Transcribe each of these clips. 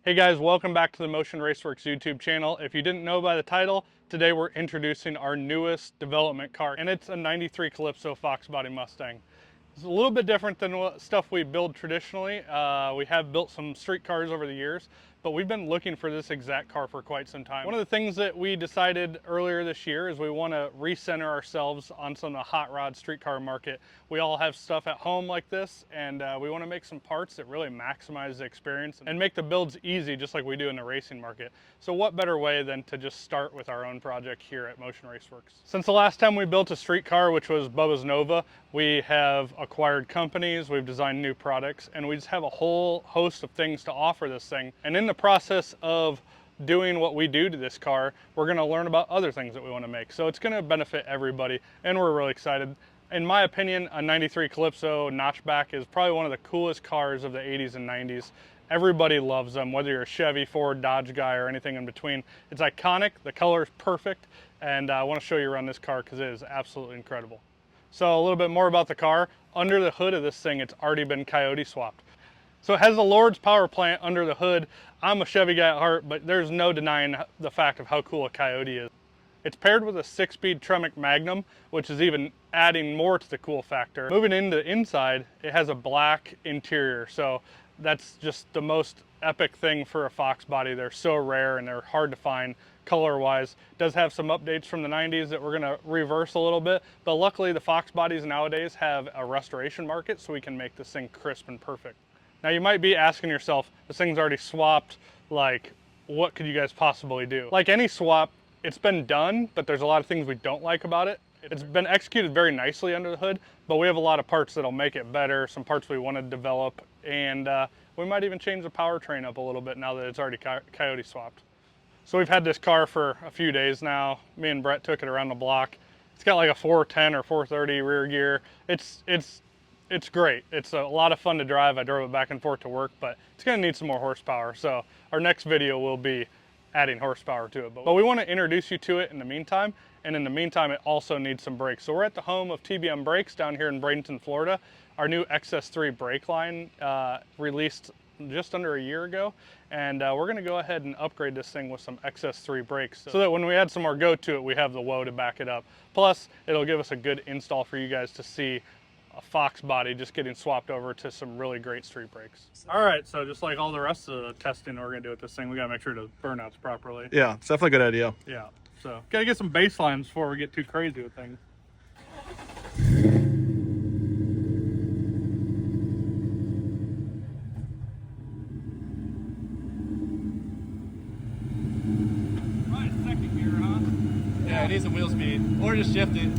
Hey guys, welcome back to the Motion Raceworks YouTube channel. If you didn't know by the title, today we're introducing our newest development car, and it's a 93 Calypso Fox Body Mustang. It's a little bit different than what stuff we build traditionally. We have built some street cars over the years, but we've been looking for this exact car for quite some time. One of the things that we decided earlier this year is we want to recenter ourselves on some of the hot rod street car market. We all have stuff at home like this, and we want to make some parts that really maximize the experience and make the builds easy, just like we do in the racing market. So what better way than to just start with our own project here at Motion Raceworks. Since the last time we built a street car, which was Bubba's Nova, we have acquired companies, we've designed new products, and we just have a whole host of things to offer this thing. And in the process of doing what we do to this car, we're going to learn about other things that we want to make. So it's going to benefit everybody, and we're really excited. In my opinion, a 93 Calypso notchback is probably one of the coolest cars of the 80s and 90s. Everybody loves them, whether you're a Chevy, Ford, Dodge guy, or anything in between. It's iconic, the color is perfect, and I want to show you around this car because it is absolutely incredible. So a little bit more about the car. Under the hood of this thing, it's already been coyote swapped. So it has the Lord's power plant under the hood. I'm a Chevy guy at heart, but there's no denying the fact of how cool a Coyote is. It's paired with a 6-speed Tremec Magnum, which is even adding more to the cool factor. Moving into the inside, it has a black interior, so that's just the most epic thing for a Fox body. They're so rare and they're hard to find color-wise. It does have some updates from the 90s that we're gonna reverse a little bit, but luckily the Fox bodies nowadays have a restoration market, so we can make this thing crisp and perfect. Now you might be asking yourself, this thing's already swapped, like what could you guys possibly do? Like any swap, it's been done, but there's a lot of things we don't like about it. It's been executed very nicely under the hood, but we have a lot of parts that'll make it better, some parts we want to develop, and we might even change the powertrain up a little bit now that it's already coyote swapped. So we've had this car for a few days now. Me and Brett took it around the block. It's got like a 410 or 430 rear gear. It's great. It's a lot of fun to drive. I drove it back and forth to work, but it's gonna need some more horsepower. So our next video will be adding horsepower to it. But we want to introduce you to it in the meantime. And in the meantime, it also needs some brakes. So we're at the home of TBM Brakes down here in Bradenton, Florida. Our new XS3 brake line released just under a year ago. And we're gonna go ahead and upgrade this thing with some XS3 brakes so that when we add some more go to it, we have the whoa to back it up. Plus, it'll give us a good install for you guys to see a Fox body just getting swapped over to some really great street brakes. All right, so just like all the rest of the testing we're gonna do with this thing, we gotta make sure the burnouts properly. Yeah, it's definitely a good idea. Yeah, so gotta get some baselines before we get too crazy with things. Right, second gear, huh? Yeah, it needs some wheel speed, or just shift it.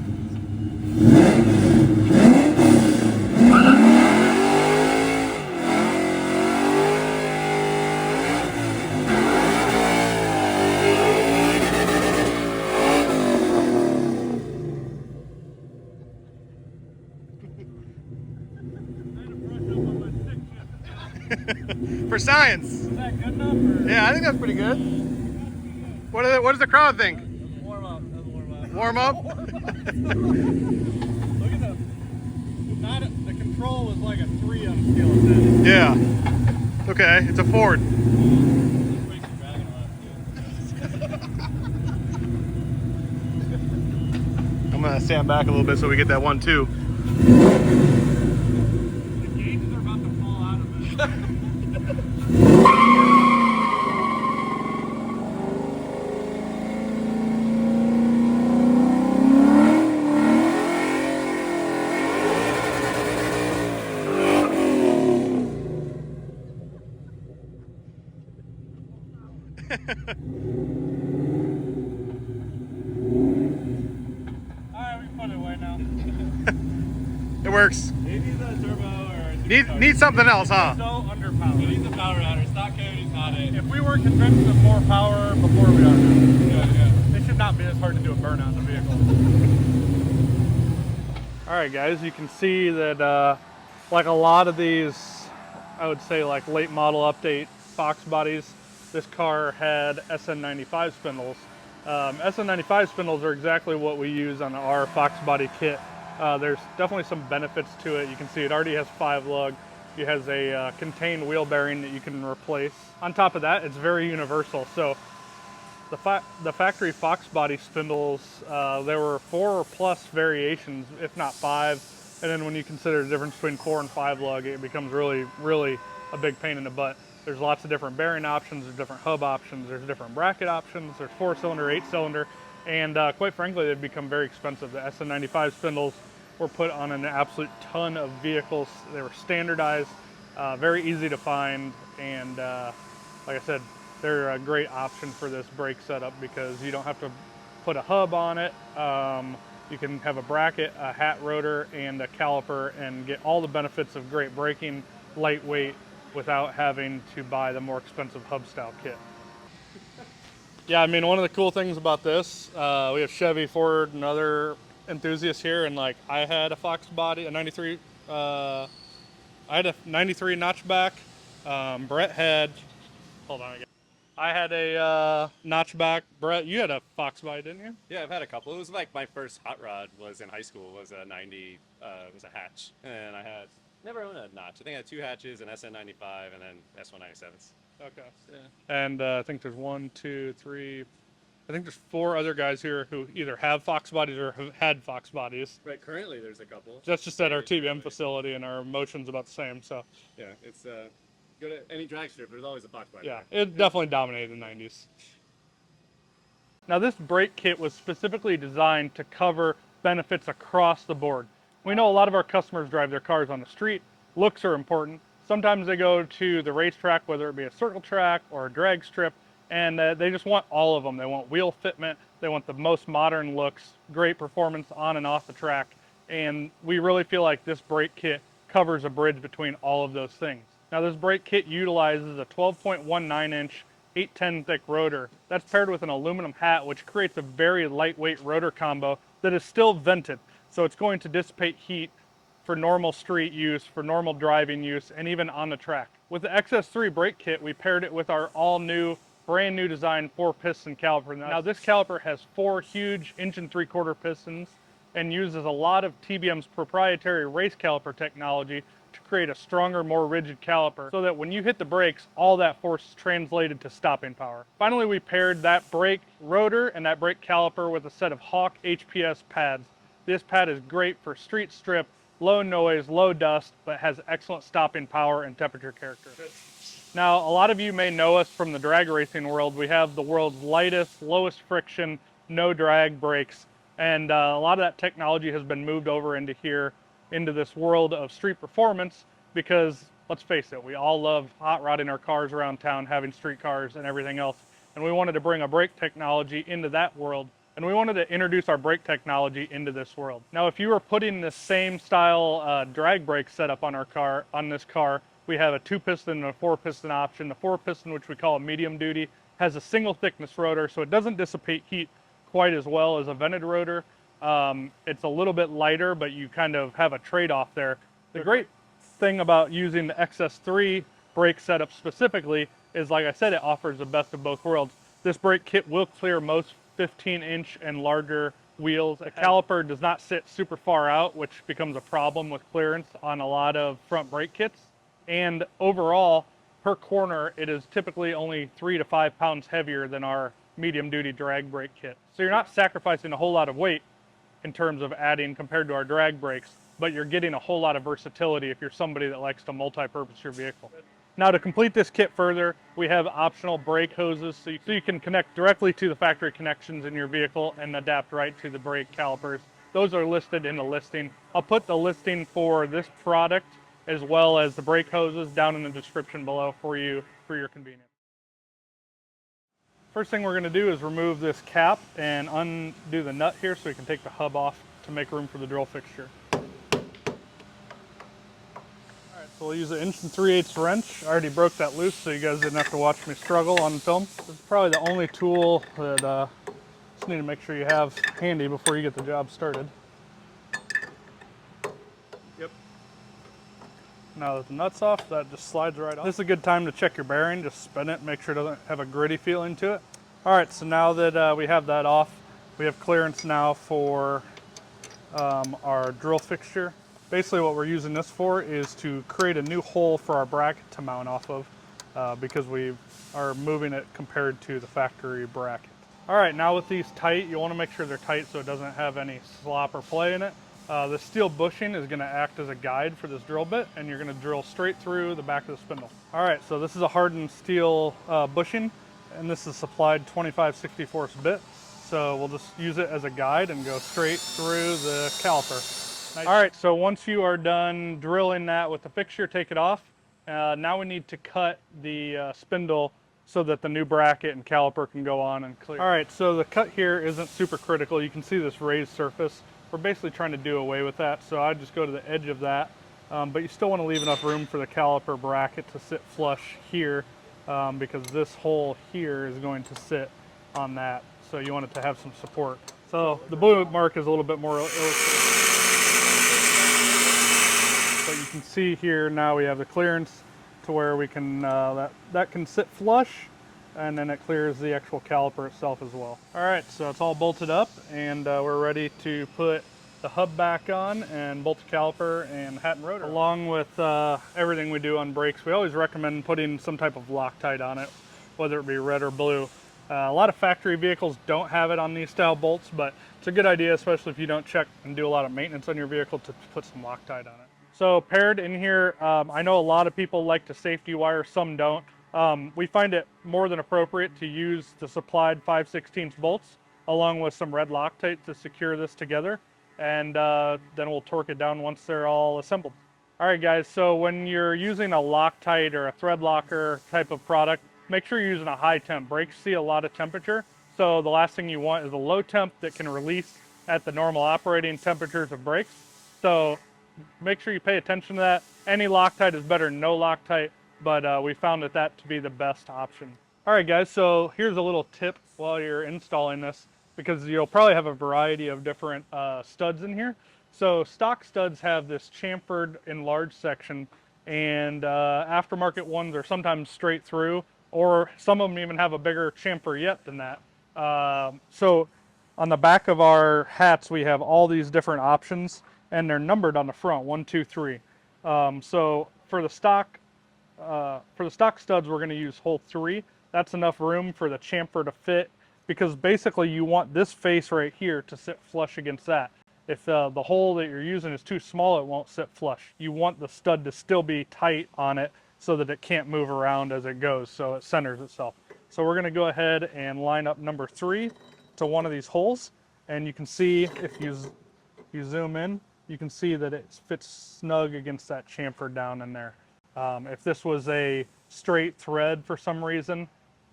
For science. Is that good enough? Or? Yeah, I think that's pretty good. What does the crowd think? Warm up. Warm up? Look at the control was like a 3 on the scale of 10. Yeah. Okay, it's a Ford. I'm gonna stand back a little bit so we get that 1-2. The gauges are about to fall out of it. Alright, we can put it away now. It works. Maybe the turbo or Need something else, huh? so underpowered. It needs a power router. Stock Coyote's not it. If we weren't convinced of more power before we are now, it should not be as hard to do a burnout in the vehicle. Alright guys, you can see that like a lot of these, I would say like late model update Fox bodies, this car had SN95 spindles. SN95 spindles are exactly what we use on our Fox body kit. There's definitely some benefits to it. You can see it already has 5 lug. It has a contained wheel bearing that you can replace. On top of that, it's very universal. So the factory Fox body spindles, there were 4+ variations, if not 5. And then when you consider the difference between 4 and 5 lug, it becomes really, really a big pain in the butt. There's lots of different bearing options, there's different hub options, there's different bracket options, there's 4-cylinder, 8-cylinder, and quite frankly, they've become very expensive. The SN95 spindles were put on an absolute ton of vehicles. They were standardized, very easy to find, and like I said, they're a great option for this brake setup because you don't have to put a hub on it. You can have a bracket, a hat rotor, and a caliper and get all the benefits of great braking, lightweight, without having to buy the more expensive hub style kit. Yeah, I mean, one of the cool things about this, we have Chevy, Ford, and other enthusiasts here, and like I had a Fox body, a 93, I had a 93 notchback. Brett had, hold on again. I had a notchback. Brett, you had a Fox body, didn't you? Yeah, I've had a couple. It was like my first hot rod was in high school. Was a 90, was a hatch, and I had never owned a notch. I think I had 2 hatches, an SN95, and then S197s. Okay. Yeah. And I think there's 1, 2, 3. I think there's 4 other guys here who either have Fox bodies or have had Fox bodies. Right. Currently, there's a couple. That's just at our TBM facility, and our motion's about the same. So Yeah, it's go to any drag strip. There's always a Fox body. yeah, there. it definitely dominated the 90s. Now this brake kit was specifically designed to cover benefits across the board. We know a lot of our customers drive their cars on the street. Looks are important. Sometimes they go to the racetrack, whether it be a circle track or a drag strip, and they just want all of them. They want wheel fitment, they want the most modern looks, great performance on and off the track, and we really feel like this brake kit covers a bridge between all of those things. Now this brake kit utilizes a 12.19 inch 810 thick rotor. That's paired with an aluminum hat, which creates a very lightweight rotor combo that is still vented. So it's going to dissipate heat for normal street use, for normal driving use, and even on the track. With the XS3 brake kit, we paired it with our all-new, brand new design 4-piston caliper. Now this caliper has 4 huge 1 3/4 pistons and uses a lot of TBM's proprietary race caliper technology to create a stronger, more rigid caliper so that when you hit the brakes, all that force is translated to stopping power. Finally, we paired that brake rotor and that brake caliper with a set of Hawk HPS pads. This pad is great for street strip, low noise, low dust, but has excellent stopping power and temperature characteristics. Now, a lot of you may know us from the drag racing world. We have the world's lightest, lowest friction, no drag brakes, and a lot of that technology has been moved over into here, into this world of street performance, because let's face it, we all love hot rodding our cars around town, having street cars and everything else, and we wanted to bring a brake technology into that world, and we wanted to introduce our brake technology into this world. Now, if you were putting the same style drag brake setup on our car, on this car, we have a 2-piston and a 4-piston option. The 4-piston, which we call a medium duty, has a single thickness rotor, so it doesn't dissipate heat quite as well as a vented rotor. It's a little bit lighter, but you kind of have a trade-off there. The great thing about using the XS3 brake setup specifically is, like I said, it offers the best of both worlds. This brake kit will clear most 15-inch and larger wheels. The caliper does not sit super far out, which becomes a problem with clearance on a lot of front brake kits. And overall, per corner, it is typically only 3 to 5 pounds heavier than our medium-duty drag brake kit. So you're not sacrificing a whole lot of weight in terms of adding compared to our drag brakes, but you're getting a whole lot of versatility if you're somebody that likes to multi-purpose your vehicle. Now, to complete this kit further, we have optional brake hoses so you can connect directly to the factory connections in your vehicle and adapt right to the brake calipers. Those are listed in the listing. I'll put the listing for this product as well as the brake hoses down in the description below for you for your convenience. First thing we're going to do is remove this cap and undo the nut here so we can take the hub off to make room for the drill fixture. So we'll use an 1 3/8 wrench. I already broke that loose so you guys didn't have to watch me struggle on film. This is probably the only tool that just need to make sure you have handy before you get the job started. Yep. Now that the nut's off, that just slides right off. This is a good time to check your bearing. Just spin it, make sure it doesn't have a gritty feeling to it. All right, so now that we have that off, we have clearance now for our drill fixture. Basically what we're using this for is to create a new hole for our bracket to mount off of because we are moving it compared to the factory bracket. All right, now with these tight, you want to make sure they're tight so it doesn't have any slop or play in it. The steel bushing is going to act as a guide for this drill bit, and you're going to drill straight through the back of the spindle. All right, so this is a hardened steel bushing, and this is supplied 25/64 bit. So we'll just use it as a guide and go straight through the caliper. Nice. All right, so once you are done drilling that with the fixture, take it off. Now we need to cut the spindle so that the new bracket and caliper can go on and clear. All right, so the cut here isn't super critical. You can see this raised surface. We're basically trying to do away with that, so I just go to the edge of that. But you still want to leave enough room for the caliper bracket to sit flush here because this hole here is going to sit on that. So you want it to have some support. So the blue mark is a little bit more illustrative. But you can see here now we have the clearance to where we can, that can sit flush, and then it clears the actual caliper itself as well. All right, so it's all bolted up, and we're ready to put the hub back on and bolt the caliper and hat and rotor. Along with everything we do on brakes, we always recommend putting some type of Loctite on it, whether it be red or blue. A lot of factory vehicles don't have it on these style bolts, but it's a good idea, especially if you don't check and do a lot of maintenance on your vehicle, to put some Loctite on it. So paired in here, I know a lot of people like to safety wire, some don't. We find it more than appropriate to use the supplied 5/16 bolts along with some red Loctite to secure this together, and then we'll torque it down once they're all assembled. All right guys, so when you're using a Loctite or a thread locker type of product, make sure you're using a high temp. Brakes see a lot of temperature, so the last thing you want is a low temp that can release at the normal operating temperatures of brakes. So make sure you pay attention to that. Any Loctite is better than no Loctite, but we found that to be the best option. All right guys, so here's a little tip while you're installing this, because you'll probably have a variety of different studs in here. So stock studs have this chamfered enlarged section, and aftermarket ones are sometimes straight through, or some of them even have a bigger chamfer yet than that. So on the back of our hats, we have all these different options, and they're numbered on the front, 1, 2, 3. So for the stock studs, we're going to use hole 3. That's enough room for the chamfer to fit, because basically you want this face right here to sit flush against that. If the hole that you're using is too small, it won't sit flush. You want the stud to still be tight on it so that it can't move around as it goes, so it centers itself. So we're going to go ahead and line up number 3 to one of these holes, and you can see if you zoom in, you can see that it fits snug against that chamfer down in there. If this was a straight thread for some reason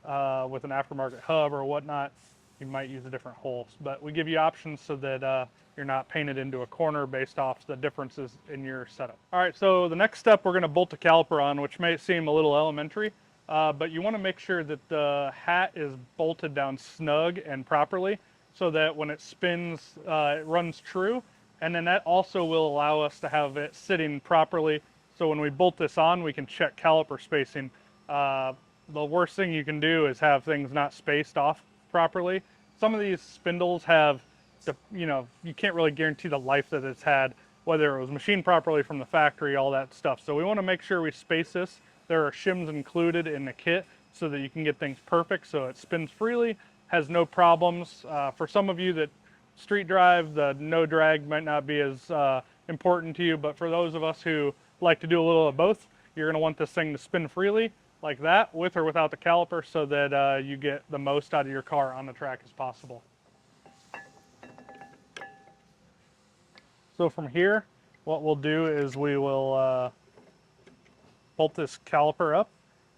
with an aftermarket hub or whatnot, you might use a different hole. But we give you options so that you're not painted into a corner based off the differences in your setup. All right, so the next step, we're going to bolt the caliper on, which may seem a little elementary, but you want to make sure that the hat is bolted down snug and properly so that when it spins, it runs true. And then that also will allow us to have it sitting properly. So when we bolt this on, we can check caliper spacing. The worst thing you can do is have things not spaced off properly. Some of these spindles have, you can't really guarantee the life that it's had, whether it was machined properly from the factory, all that stuff. So we want to make sure we space this. There are shims included in the kit so that you can get things perfect so it spins freely, has no problems. For some of you that street drive, the no drag might not be as important to you, but for those of us who like to do a little of both, you're going to want this thing to spin freely like that, with or without the caliper, so that you get the most out of your car on the track as possible. So from here, what we'll do is we will bolt this caliper up,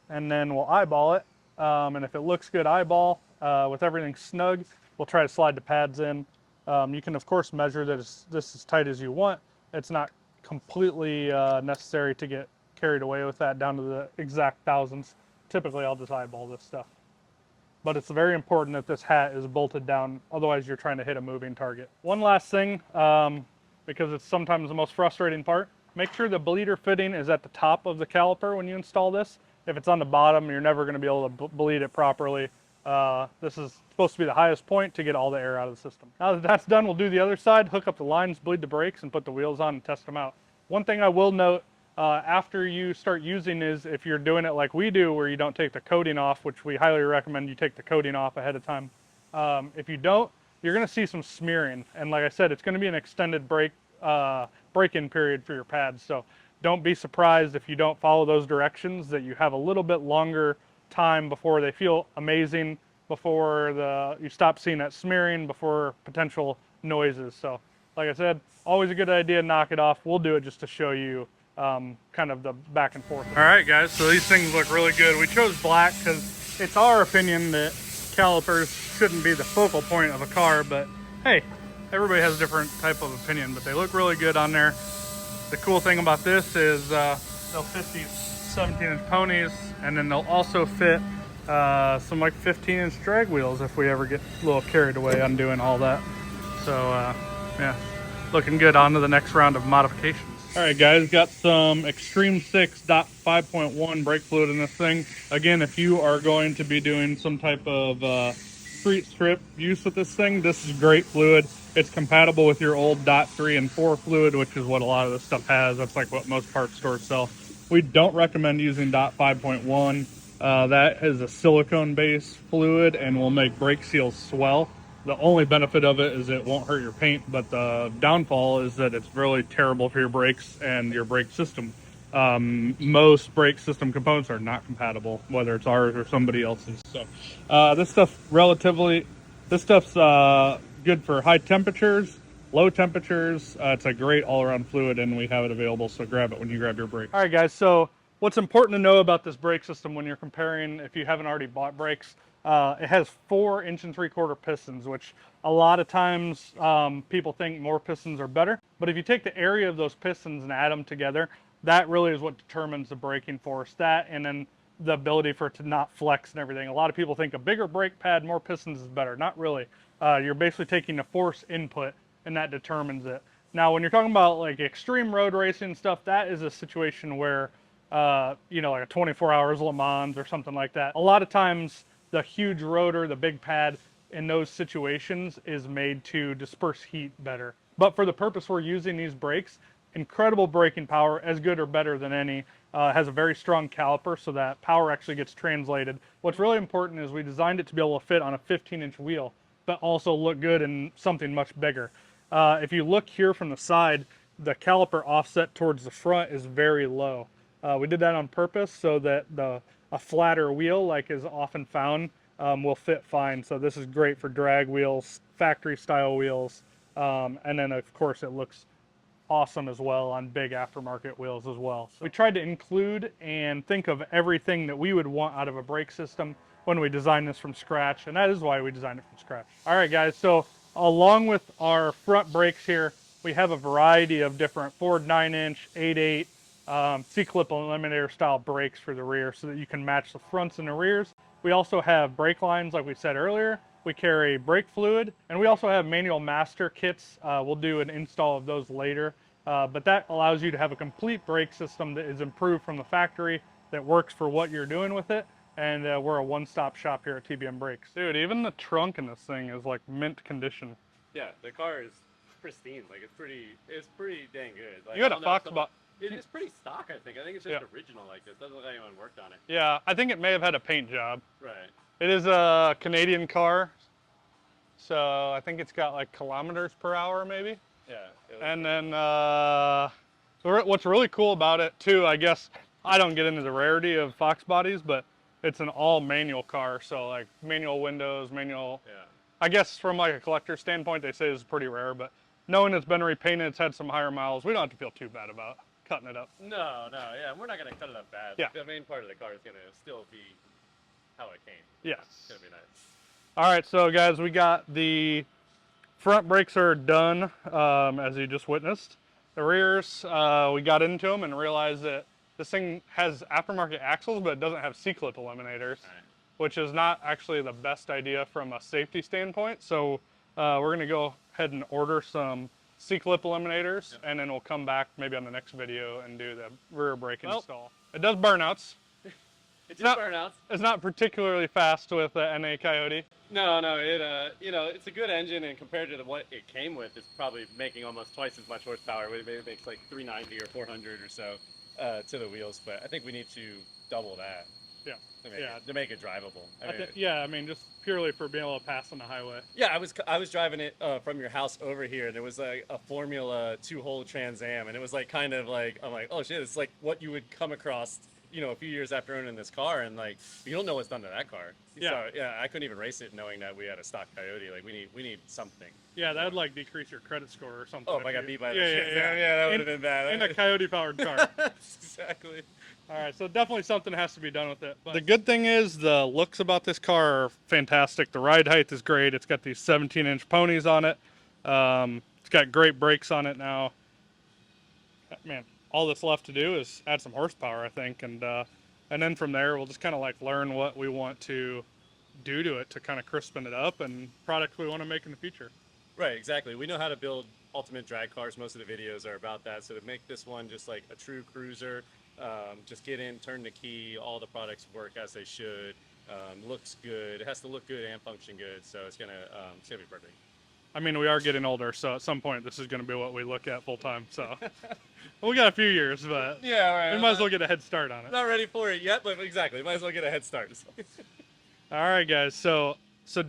and then we'll eyeball it, and if it looks good eyeball with everything snug, we'll try to slide the pads in. You can of course measure that this as tight as you want. It's not completely necessary to get carried away with that down to the exact thousandths. Typically I'll just eyeball this stuff. But it's very important that this hat is bolted down, otherwise you're trying to hit a moving target. One last thing, because it's sometimes the most frustrating part, make sure the bleeder fitting is at the top of the caliper when you install this. If it's on the bottom, you're never going to be able to bleed it properly. This is supposed to be the highest point to get all the air out of the system. Now that that's done, we'll do the other side, hook up the lines, bleed the brakes, and put the wheels on and test them out. One thing I will note after you start using is if you're doing it like we do, where you don't take the coating off, which we highly recommend you take the coating off ahead of time. If you don't, you're going to see some smearing, and like I said, it's going to be an extended break-in period for your pads. So don't be surprised if you don't follow those directions, that you have a little bit longer time before they feel amazing, before you stop seeing that smearing, before potential noises. So like I said, always a good idea to knock it off. We'll do it just to show you kind of the back and forth. All right, guys, so these things look really good. We chose black because it's our opinion that calipers shouldn't be the focal point of a car, but hey, everybody has a different type of opinion, but they look really good on there. The cool thing about this is they'll fit these 17-inch ponies, and then they'll also fit some like 15-inch drag wheels if we ever get a little carried away on doing all that. So yeah, looking good. On to the next round of modifications. All right, guys, got some Extreme 6 .5.1 brake fluid in this thing. Again, if you are going to be doing some type of street strip use with this thing, this is great fluid. It's compatible with your old .3 and 4 fluid, which is what a lot of this stuff has. That's like what most parts stores sell. We don't recommend using .5.1. That is a silicone-based fluid and will make brake seals swell. The only benefit of it is it won't hurt your paint, but the downfall is that it's really terrible for your brakes and your brake system. Most brake system components are not compatible, whether it's ours or somebody else's. So this stuff's good for high temperatures, low temperatures. It's a great all-around fluid, and we have it available, so grab it when you grab your brakes. All right, guys, so what's important to know about this brake system when you're comparing, if you haven't already bought brakes, it has 4 3/4 pistons, which a lot of times people think more pistons are better. But if you take the area of those pistons and add them together, that really is what determines the braking force. That, and then the ability for it to not flex and everything. A lot of people think a bigger brake pad, more pistons is better. Not really. You're basically taking a force input, and that determines it. Now, when you're talking about like extreme road racing stuff, that is a situation where, you know, like a 24 hours Le Mans or something like that. A lot of times, the huge rotor, the big pad in those situations is made to disperse heat better. But for the purpose we're using these brakes, incredible braking power, as good or better than any. Has a very strong caliper, so that power actually gets translated. What's really important is we designed it to be able to fit on a 15-inch wheel, but also look good in something much bigger. If you look here from the side, the caliper offset towards the front is very low. We did that on purpose so that a flatter wheel, like is often found, will fit fine. So this is great for drag wheels, factory style wheels, and then of course it looks awesome as well on big aftermarket wheels as well. So we tried to include and think of everything that we would want out of a brake system when we designed this from scratch, and that is why we designed it from scratch. All right, guys, so along with our front brakes here, we have a variety of different Ford 9-inch, 8.8, C-clip Eliminator style brakes for the rear so that you can match the fronts and the rears. We also have brake lines, like we said earlier. We carry brake fluid, and we also have manual master kits. We'll do an install of those later, but that allows you to have a complete brake system that is improved from the factory, that works for what you're doing with it, and we're a one-stop shop here at TBM Brakes. Dude, even the trunk in this thing is like mint condition. Yeah, the car is pristine. Like it's pretty dang good. Like, You had a Fox box. It is pretty stock, I think. I think it's just original like this. Doesn't look like anyone worked on it. Yeah, I think it may have had a paint job. Right. It is a Canadian car, so I think it's got like kilometers per hour maybe. Yeah. And then what's really cool about it too, I guess, I don't get into the rarity of Fox bodies, but it's an all manual car, so like manual windows, manual. Yeah. I guess from like a collector standpoint, they say it's pretty rare, but knowing it's been repainted, it's had some higher miles, we don't have to feel too bad about cutting it up. No, yeah, we're not gonna cut it up bad. Yeah. The main part of the car is gonna still be how it came. Yes. It's gonna be nice. All right, so guys, we got the front brakes are done, as you just witnessed. The rears, we got into them and realized that this thing has aftermarket axles, but it doesn't have C-clip eliminators, which is not actually the best idea from a safety standpoint. So we're gonna go ahead and order some C-clip eliminators, and then we'll come back maybe on the next video and do the rear brake install. It does burnouts. It does burnouts. It's not particularly fast with the NA Coyote. No, no, you know, it's a good engine, and compared to what it came with, it's probably making almost twice as much horsepower. Maybe it makes like 390 or 400 or so to the wheels, but I think we need to double that Yeah. to make Yeah. it drivable. I mean, Yeah. I mean, just purely for being able to pass on the highway. yeah, I was driving it from your house over here, and it was like a Formula 2-hole Trans Am, and it was like kind of like I'm like, oh shit, it's like what you would come across, you know, a few years after owning this car, and like you don't know what's done to that car. Yeah. So yeah, I couldn't even race it knowing that we had a stock Coyote. Like we need something. Yeah, that'd like decrease your credit score or something. Oh, if I got beat by the yeah, Trans yeah, Am, yeah, that would in, have been bad. in a coyote-powered car. Exactly. All right, so definitely something has to be done with it. But the good thing is the looks about this car are fantastic. The ride height is great. It's got these 17-inch ponies on it. It's got great brakes on it now. Man, all that's left to do is add some horsepower, I think, and then from there we'll just kind of like learn what we want to do to it to kind of crispen it up and products we want to make in the future. Right, exactly. We know how to build ultimate drag cars. Most of the videos are about that. So to make this one just like a true cruiser, just get in, turn the key, all the products work as they should. Looks good. It has to look good and function good. So it's gonna be perfect. I mean, we are getting older, so at some point this is going to be what we look at full time. So we got a few years, but Yeah, right. we might as well get a head start on it. Not ready for it yet, but exactly. Might as well get a head start. All right, guys. So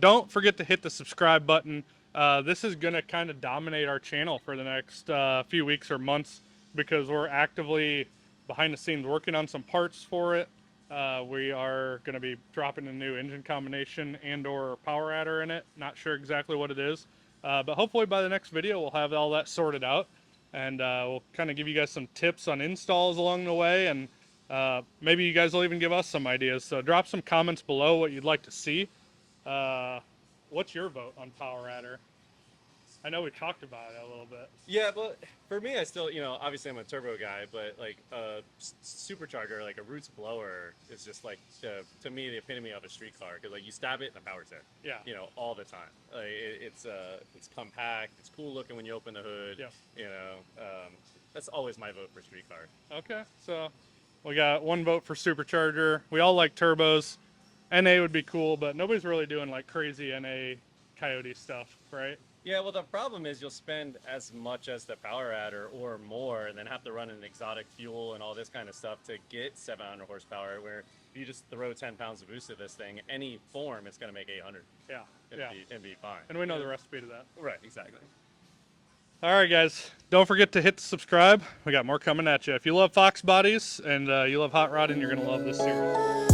don't forget to hit the subscribe button. This is gonna kind of dominate our channel for the next few weeks or months because we're actively behind the scenes working on some parts for it. We are gonna be dropping a new engine combination and/or power adder in it. Not sure exactly what it is, but hopefully by the next video we'll have all that sorted out, and we'll kind of give you guys some tips on installs along the way, and maybe you guys will even give us some ideas. So drop some comments below what you'd like to see. What's your vote on Power Adder? I know we talked about it a little bit. Yeah, but for me, I still, you know, obviously I'm a turbo guy, but like a supercharger, like a Roots blower, is just like to me the epitome of a street car because like you stab it and the power's there. Yeah. You know, all the time. Like it's compact, it's cool looking when you open the hood. Yeah. You know, that's always my vote for street car. Okay, so we got one vote for supercharger. We all like turbos. NA would be cool, but nobody's really doing like crazy NA Coyote stuff, right? Yeah, well, the problem is you'll spend as much as the power adder or more, and then have to run an exotic fuel and all this kind of stuff to get 700 horsepower. Where if you just throw 10 pounds of boost at this thing, any form, it's going to make 800. Yeah, And be fine. And we know the recipe to that. Right, exactly. All right, guys. Don't forget to hit the subscribe. We got more coming at you. If you love Fox bodies and you love hot rodding, you're going to love this series.